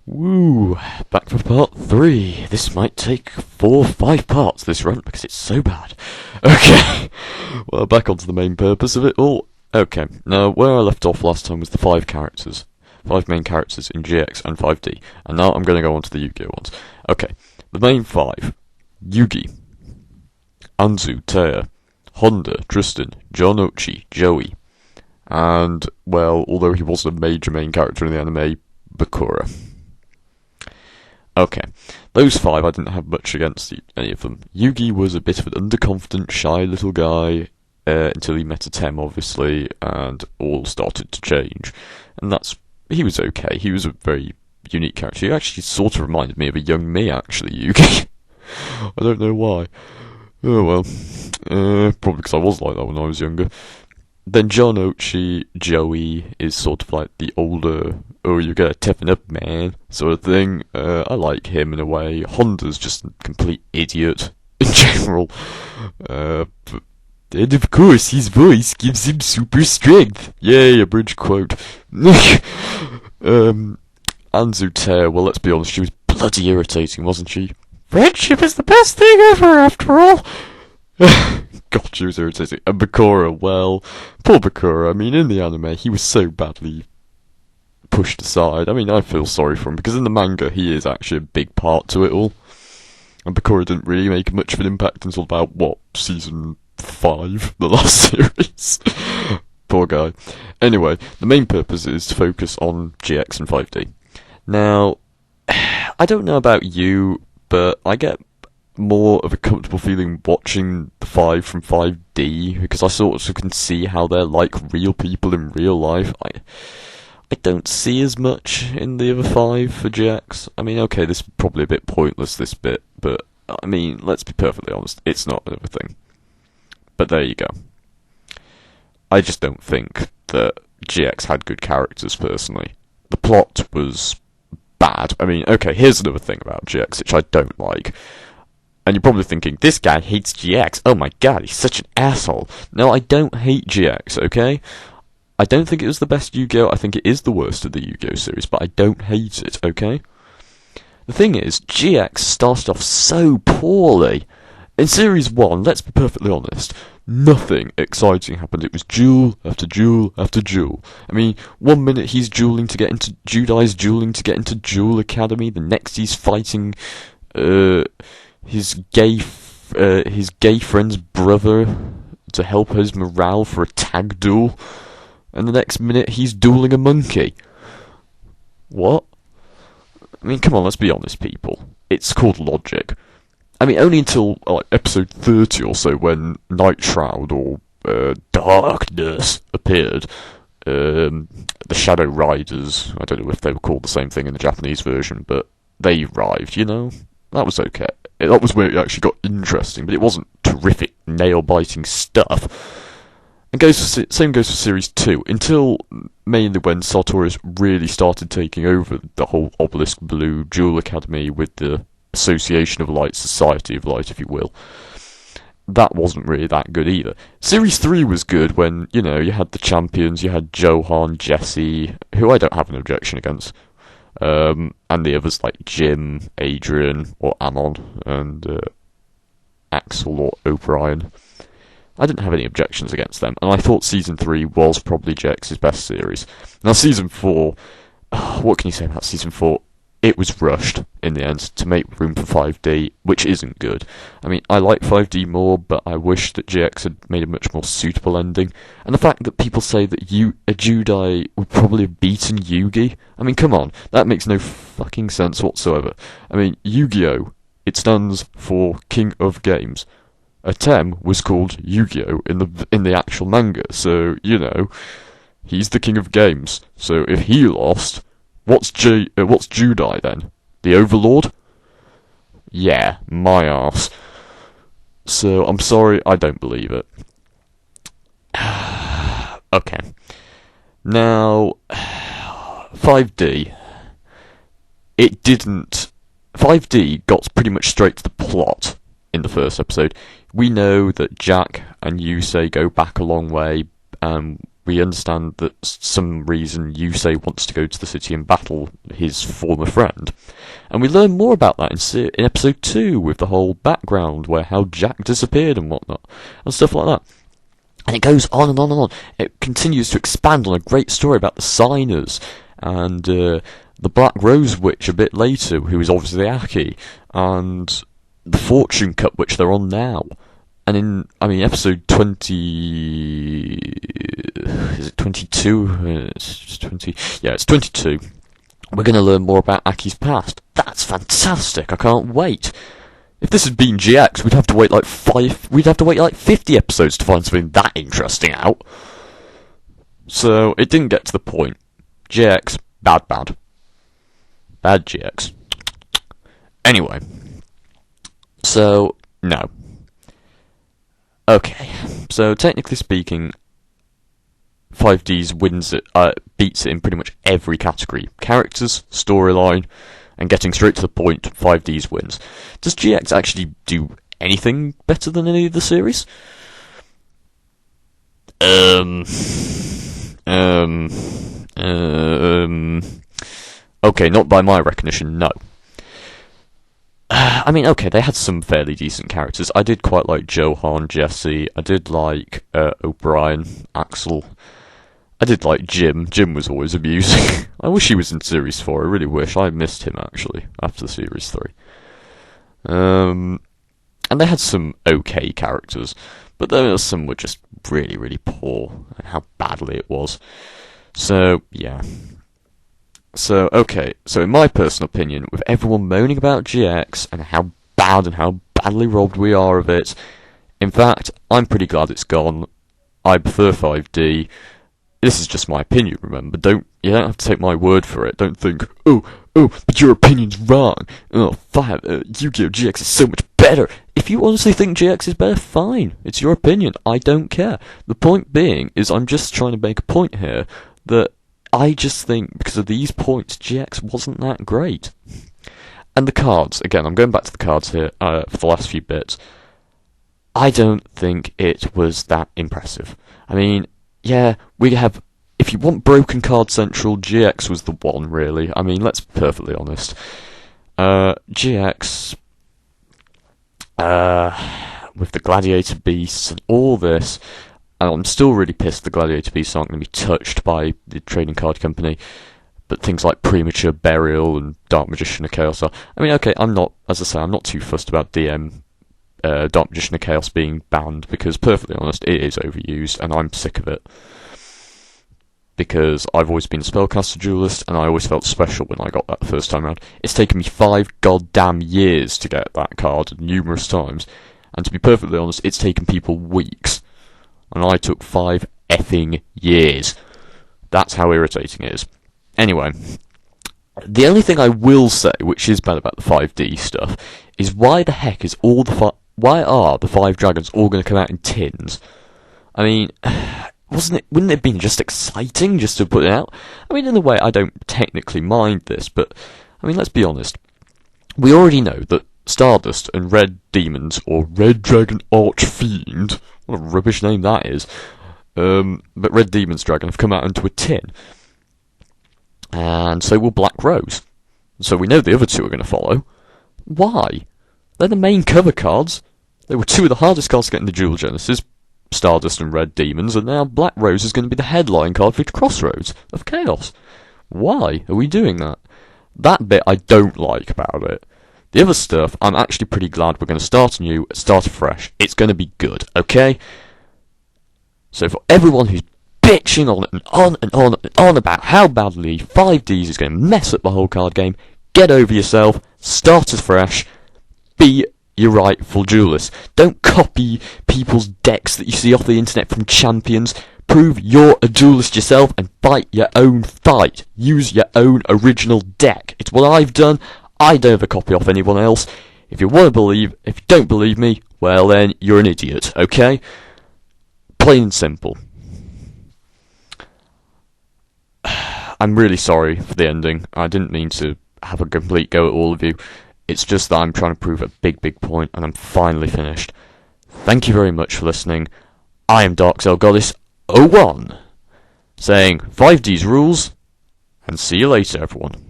Woo! Back for part 3. This might take 4 or 5 parts, this run, because it's so bad. Okay, well, back onto the main purpose of it all. Okay, now, where I left off last time was the 5 characters. 5 main characters in GX and 5D. And now I'm going to go on to the Yu-Gi-Oh! Ones. Okay, the main 5. Yugi, Anzu, Taya, Honda, Tristan, John Ochi, Joey. And, well, although he wasn't a major main character in the anime, Bakura. Okay, those 5 I didn't have much against any of them. Yugi was a bit of an underconfident, shy little guy, until he met a Tem, obviously, and all started to change. And he was okay, he was a very unique character. He actually sort of reminded me of a young me, actually, Yugi. I don't know why. Oh well, probably because I was like that when I was younger. Then John Ochi, Joey, is sort of like the older, oh, you gotta toughen up, man, sort of thing. I like him in a way. Honda's just a complete idiot in general. And of course, his voice gives him super strength. Yay, a bridge quote. Anzu Tear, well, let's be honest, she was bloody irritating, wasn't she? Friendship is the best thing ever, after all. God, she was irritating. And Bakura, well, poor Bakura. I mean, in the anime, he was so badly pushed aside. I mean, I feel sorry for him, because in the manga, he is actually a big part to it all. And Bakura didn't really make much of an impact until about, season 5, the last series. Poor guy. Anyway, the main purpose is to focus on GX and 5D. Now, I don't know about you, but I get more of a comfortable feeling watching the 5 from 5D, because I sort of can see how they're like real people in real life. I don't see as much in the other 5 for GX. I mean, okay, this is probably a bit pointless, this bit, but, I mean, let's be perfectly honest, it's not another thing. But there you go. I just don't think that GX had good characters, personally. The plot was bad. I mean, okay, here's another thing about GX, which I don't like. And you're probably thinking, this guy hates GX. Oh my god, he's such an asshole. No, I don't hate GX, okay? I don't think it was the best Yu-Gi-Oh! I think it is the worst of the Yu-Gi-Oh! Series, but I don't hate it, okay? The thing is, GX started off so poorly. In Series 1, let's be perfectly honest, nothing exciting happened. It was duel after duel after duel. I mean, one minute he's dueling to get into... Judai's dueling to get into Duel Academy, the next he's fighting... his gay friend's brother to help his morale for a tag duel, and the next minute he's dueling a monkey. What? I mean, come on, let's be honest, people. It's called logic. I mean, only until episode 30 or so, when Night Shroud or Darkness appeared. The Shadow Riders, I don't know if they were called the same thing in the Japanese version, but they arrived, you know? That was okay. That was where it actually got interesting, but it wasn't terrific, nail-biting stuff. And same goes for Series 2, until mainly when Sartorius really started taking over the whole Obelisk Blue Jewel Academy with the Association of Light, Society of Light, if you will. That wasn't really that good either. Series 3 was good when, you know, you had the champions, you had Johan, Jesse, who I don't have an objection against. And the others like Jim, Adrian, or Amon, and Axel or O'Brien. I didn't have any objections against them, and I thought Season 3 was probably JX's best series. Now Season 4, what can you say about Season 4? It was rushed, in the end, to make room for 5D, which isn't good. I mean, I like 5D more, but I wish that GX had made a much more suitable ending. And the fact that people say that Judai would probably have beaten Yugi, I mean, come on, that makes no fucking sense whatsoever. I mean, Yu-Gi-Oh! It stands for King of Games. A Tem was called Yu-Gi-Oh! in the actual manga, so, you know, he's the King of Games. So if he lost... What's Judai then? The Overlord? Yeah, my arse. So, I'm sorry, I don't believe it. Okay. Now, 5D. 5D got pretty much straight to the plot in the first episode. We know that Jack and Yusei go back a long way, we understand that some reason Yusei wants to go to the city and battle his former friend. And we learn more about that in episode 2, with the whole background, where how Jack disappeared and whatnot, and stuff like that. And it goes on and on and on. It continues to expand on a great story about the Signers, and the Black Rose Witch a bit later, who is obviously Aki, and the Fortune Cup, which they're on now. And in, episode 20... Is it 22? It's 20... Yeah, it's 22. We're going to learn more about Aki's past. That's fantastic. I can't wait. If this had been GX, we'd have to wait like 50 episodes to find something that interesting out. So, it didn't get to the point. GX, bad. Bad GX. Anyway. So, no. Okay, so technically speaking, 5D's beats it in pretty much every category. Characters, storyline, and getting straight to the point, 5D's wins. Does GX actually do anything better than any of the series? Okay, not by my recognition, no. Okay, they had some fairly decent characters. I did quite like Johan, Jesse. I did like O'Brien, Axel. I did like Jim. Jim was always amusing. I wish he was in Series 4. I really wish. I missed him, actually, after Series 3. And they had some okay characters, but some were just really, really poor, and how badly it was. So, yeah. So, okay, so in my personal opinion, with everyone moaning about GX and how bad and how badly robbed we are of it, in fact, I'm pretty glad it's gone. I prefer 5D. This is just my opinion, remember. You don't have to take my word for it. Don't think, oh, but your opinion's wrong. Oh, Yu-Gi-Oh! GX is so much better. If you honestly think GX is better, fine. It's your opinion. I don't care. The point being is I'm just trying to make a point here that I just think, because of these points, GX wasn't that great. And the cards, again, I'm going back to the cards here for the last few bits. I don't think it was that impressive. Yeah, we have... If you want Broken Card Central, GX was the one, really. Let's be perfectly honest. GX... with the Gladiator Beasts and all this... And I'm still really pissed the Gladiator Beasts aren't going to be touched by the trading card company. But things like Premature Burial and Dark Magician of Chaos are... okay, I'm not too fussed about Dark Magician of Chaos being banned, because, perfectly honest, it is overused, and I'm sick of it. Because I've always been a Spellcaster Duelist, and I always felt special when I got that the first time around. It's taken me 5 goddamn years to get that card, numerous times. And to be perfectly honest, it's taken people weeks. And I took 5 effing years. That's how irritating it is. Anyway, the only thing I will say, which is bad about the 5D stuff, is why the heck is why are the 5 dragons all going to come out in tins? Wouldn't it have been just exciting just to put it out? In a way, I don't technically mind this, but, let's be honest. We already know that Stardust and Red Demons, or Red Dragon Archfiend, what a rubbish name that is, but Red Demon's Dragon have come out into a tin. And so will Black Rose. So we know the other two are going to follow. Why? They're the main cover cards. They were 2 of the hardest cards to get in the Dual Genesis, Stardust and Red Demons, and now Black Rose is going to be the headline card for Crossroads of Chaos. Why are we doing that? That bit I don't like about it. The other stuff, I'm actually pretty glad we're going to start anew, start afresh. It's going to be good, okay? So for everyone who's bitching on and on and on and on about how badly 5D's is going to mess up the whole card game, get over yourself, start afresh, be your rightful duelist. Don't copy people's decks that you see off the internet from champions. Prove you're a duelist yourself and fight your own fight. Use your own original deck. It's what I've done. I don't ever copy off anyone else. If you don't believe me, well then, you're an idiot, okay? Plain and simple. I'm really sorry for the ending. I didn't mean to have a complete go at all of you. It's just that I'm trying to prove a big point, and I'm finally finished. Thank you very much for listening. I am Dark Cell Goddess 01. saying 5D's rules, and see you later, everyone.